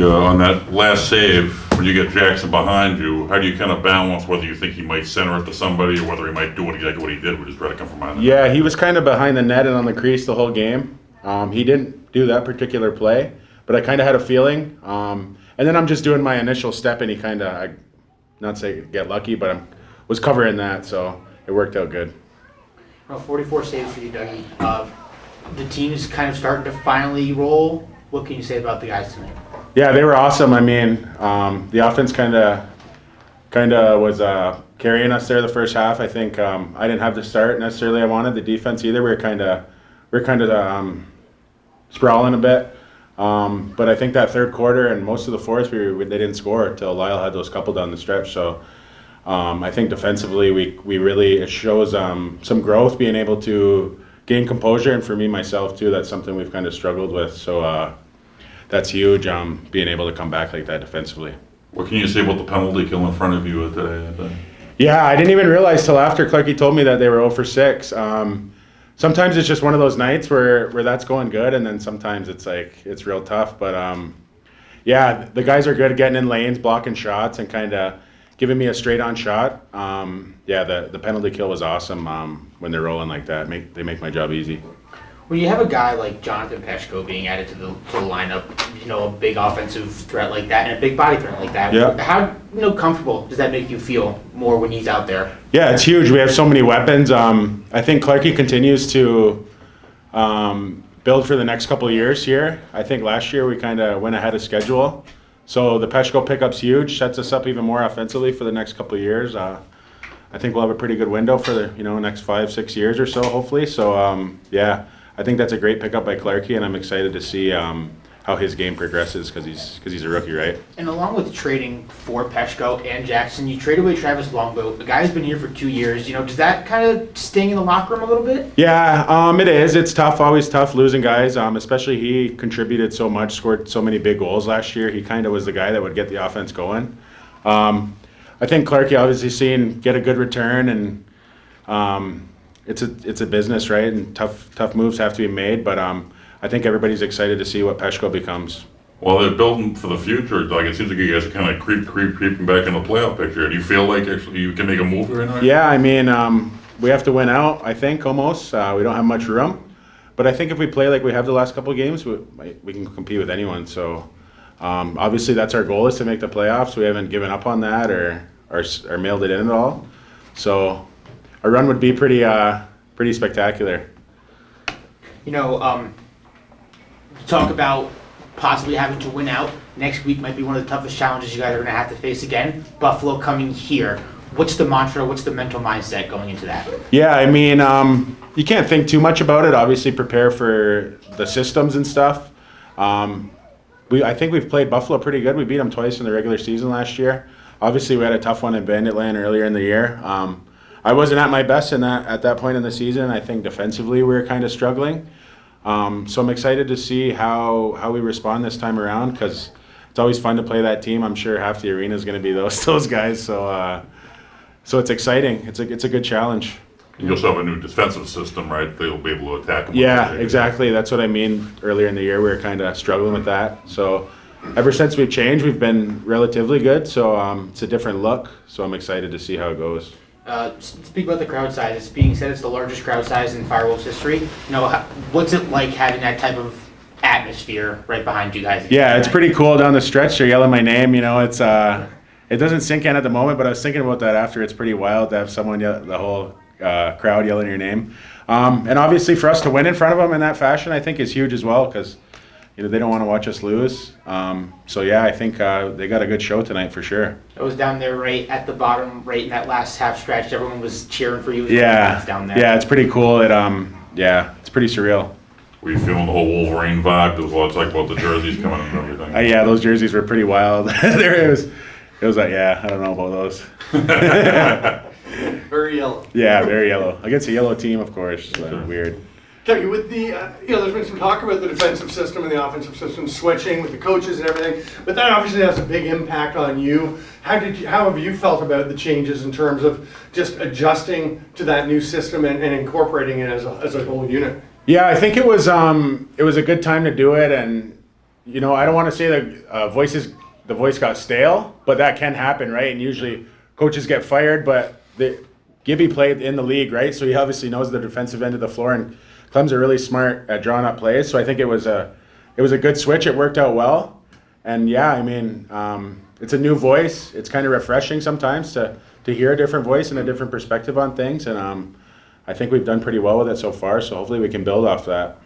on that last save, when you get Jackson behind you, how do you kind of balance whether you think he might center it to somebody or whether he might do exactly what he did, which is try to come from behind the net? Yeah, he was kind of behind the net and on the crease the whole game. He didn't do that particular play, but I kind of had a feeling. And then I'm just doing my initial step, and he kind of, not say get lucky, but I was covering that, so it worked out good. Well, 44 saves for you, Dougie. The team is kind of starting to finally roll. What can you say about the guys tonight? Yeah, they were awesome. I mean, the offense kind of was carrying us there the first half. I think I didn't have the start necessarily I wanted. The defense either. We were kind of sprawling a bit. But I think that third quarter and most of the fourth, they didn't score until Lyle had those couple down the stretch. So I think defensively, we really, it shows some growth, being able to gain composure. And for me, myself too, that's something we've kind of struggled with. So that's huge, being able to come back like that defensively. What can you say about the penalty kill in front of you today? Yeah, I didn't even realize till after Clarkie told me that they were 0 for 6. Sometimes it's just one of those nights where that's going good, and then sometimes it's like it's real tough. But yeah, the guys are good at getting in lanes, blocking shots, and kind of giving me a straight-on shot. Yeah, the penalty kill was awesome when they're rolling like that. They make my job easy. When you have a guy like Jonathan Peshko being added to the lineup, a big offensive threat like that and a big body threat like that, yeah. How comfortable does that make you feel more when he's out there? Yeah, it's huge. We have so many weapons. I think Clarkie continues to build for the next couple of years here. I think last year we kind of went ahead of schedule. So the Peshko pickup's huge, sets us up even more offensively for the next couple of years. I think we'll have a pretty good window for the next 5-6 years or so, hopefully. So yeah, I think that's a great pickup by Clarkie, and I'm excited to see how his game progresses because he's a rookie, right? And along with trading for Peshko and Jackson, you trade away Travis Longboat. The guy's been here for 2 years. Does that kind of sting in the locker room a little bit? Yeah, it is. It's tough, always tough losing guys. Especially he contributed so much, scored so many big goals last year. He kind of was the guy that would get the offense going. I think Clarkie obviously get a good return, and it's a business, right? And tough moves have to be made, but I think everybody's excited to see what Peshko becomes. Well, they're building for the future. Like it seems like you guys are kind of creeping back in the playoff picture. Do you feel like actually you can make a move right now? Yeah, I mean, we have to win out. I think almost. We don't have much room, but I think if we play like we have the last couple of games, we can compete with anyone. So obviously that's our goal, is to make the playoffs. We haven't given up on that or mailed it in at all. So our run would be pretty spectacular. Talk about possibly having to win out. Next week might be one of the toughest challenges you guys are going to have to face again. Buffalo coming here. What's the mantra? What's the mental mindset going into that? Yeah, I mean, you can't think too much about it. Obviously, prepare for the systems and stuff. I think we've played Buffalo pretty good. We beat them twice in the regular season last year. Obviously, we had a tough one in Banditland earlier in the year. I wasn't at my best at that point in the season. I think defensively we were kind of struggling. So I'm excited to see how we respond this time around, because it's always fun to play that team. I'm sure half the arena is going to be those guys. So it's exciting. It's a good challenge. You also have a new defensive system, right? They'll be able to attack them. Yeah, exactly. That's what I mean. Earlier in the year we were kind of struggling with that. So ever since we've changed, we've been relatively good. So it's a different look. So I'm excited to see how it goes. Speak about the crowd size. It's being said it's the largest crowd size in FireWolves history. What's it like having that type of atmosphere right behind you guys? Yeah, it's pretty cool down the stretch. They're yelling my name. It's it doesn't sink in at the moment, but I was thinking about that after. It's pretty wild to have someone the whole crowd yelling your name. And obviously for us to win in front of them in that fashion, I think is huge as well, because they don't want to watch us lose. So yeah, I think they got a good show tonight for sure. I was down there right at the bottom, right in that last half stretch. Everyone was cheering for you. Yeah, down there. Yeah, it's pretty cool. It's pretty surreal. Were you feeling the whole Wolverine vibe? There was a lot of talk about the jerseys coming and everything. Yeah, those jerseys were pretty wild. It was like, yeah, I don't know about those. Very yellow. Yeah, very yellow. Against a yellow team, of course. Sure. Weird. Dougie, with the, there's been some talk about the defensive system and the offensive system switching with the coaches and everything, but that obviously has a big impact on you. How have you felt about the changes in terms of just adjusting to that new system and incorporating it as a whole unit? Yeah, I think it was a good time to do it, and you know, I don't want to say that the voice got stale, but that can happen, right? And usually coaches get fired, but Gibby played in the league, right? So he obviously knows the defensive end of the floor, and Clem's are really smart at drawing up plays. So I think it was a good switch. It worked out well, and yeah, I mean, it's a new voice. It's kind of refreshing sometimes to hear a different voice and a different perspective on things, and I think we've done pretty well with it so far. So hopefully we can build off that.